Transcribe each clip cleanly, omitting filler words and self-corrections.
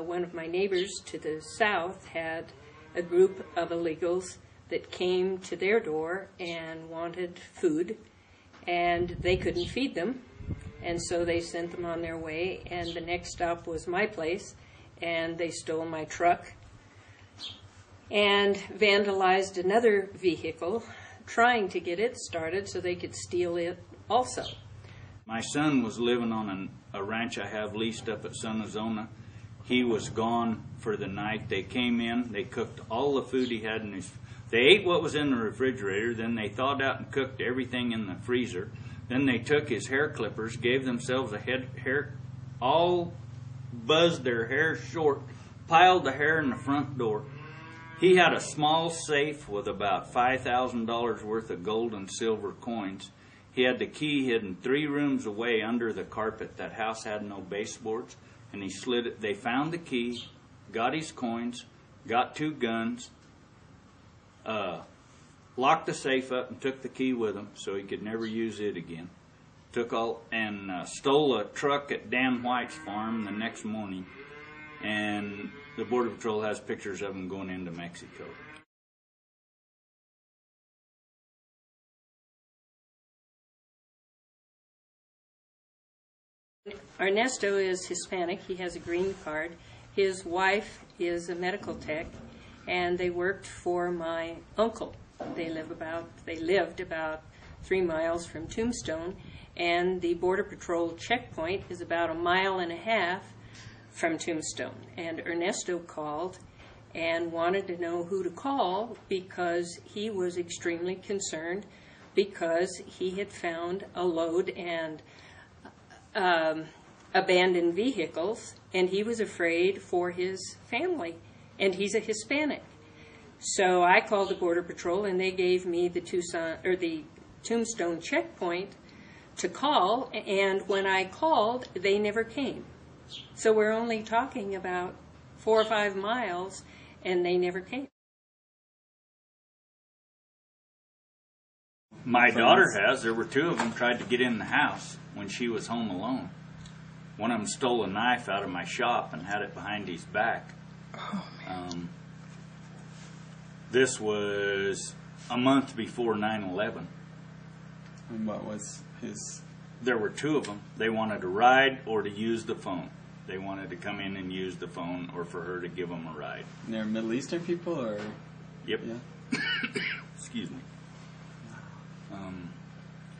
one of my neighbors to the south had a group of illegals that came to their door and wanted food, and they couldn't feed them, and so they sent them on their way, and the next stop was my place, and they stole my truck and vandalized another vehicle, trying to get it started so they could steal it also. My son was living on a ranch I have leased up at Sunazona. He was gone for the night. They came in, they cooked all the food he had in his... They ate what was in the refrigerator, then they thawed out and cooked everything in the freezer. Then they took his hair clippers, gave themselves a hair, all buzzed their hair short, piled the hair in the front door. He had a small safe with about $5,000 worth of gold and silver coins. He had the key hidden 3 rooms away under the carpet. That house had no baseboards, and he slid it. They found the key, got his coins, got 2 guns, locked the safe up and took the key with him so he could never use it again. Stole a truck at Dan White's farm the next morning, and the Border Patrol has pictures of him going into Mexico. Ernesto is Hispanic. He has a green card. His wife is a medical tech, and they worked for my uncle. They lived about 3 miles from Tombstone, and the Border Patrol checkpoint is about 1.5 miles from Tombstone. And Ernesto called and wanted to know who to call because he was extremely concerned because he had found a load and abandoned vehicles, and he was afraid for his family, and he's a Hispanic. So I called the Border Patrol, and they gave me the Tombstone checkpoint to call, and when I called, they never came. So we're only talking about 4 or 5 miles, and they never came. My daughter has. There were 2 of them tried to get in the house when she was home alone. One of them stole a knife out of my shop and had it behind his back. Oh, man. This was a month before 9/11. And what was his... There were 2 of them. They wanted to ride or to use the phone. They wanted to come in and use the phone or for her to give them a ride. And they're Middle Eastern people, or...? Yep. Yeah. Excuse me.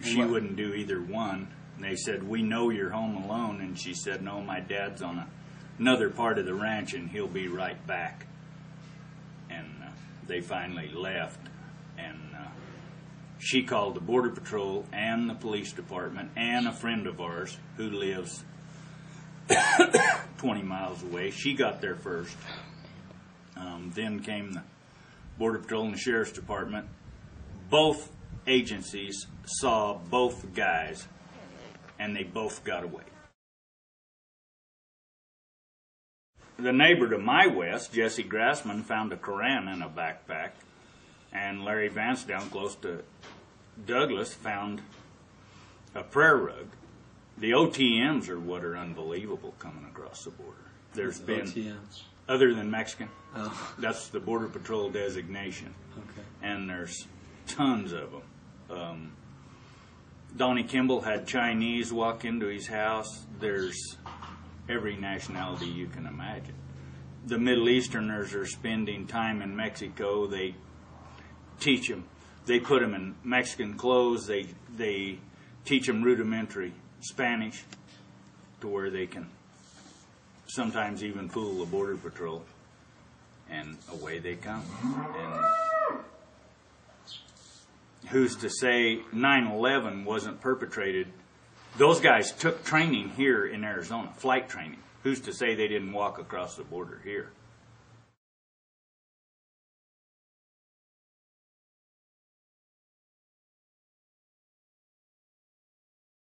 She wouldn't do either one. They said, "We know you're home alone." And she said, "No, my dad's on another part of the ranch and he'll be right back." And they finally left. And she called the Border Patrol and the police department and a friend of ours who lives 20 miles away. She got there first. Then came the Border Patrol and the Sheriff's Department. Both agencies saw both guys, and they both got away. The neighbor to my west, Jesse Grassman, found a Koran in a backpack, and Larry Vance down close to Douglas found a prayer rug. The OTMs are what are unbelievable coming across the border. There's been OTMs? Other than Mexican. Oh. That's the Border Patrol designation. Okay. And there's tons of them. Donnie Kimball had Chinese walk into his house. There's every nationality you can imagine. The Middle Easterners are spending time in Mexico. They teach them. They put them in Mexican clothes. They teach them rudimentary Spanish to where they can sometimes even fool the Border Patrol. And away they come. And who's to say 9/11 wasn't perpetrated? Those guys took training here in Arizona, flight training. Who's to say they didn't walk across the border here?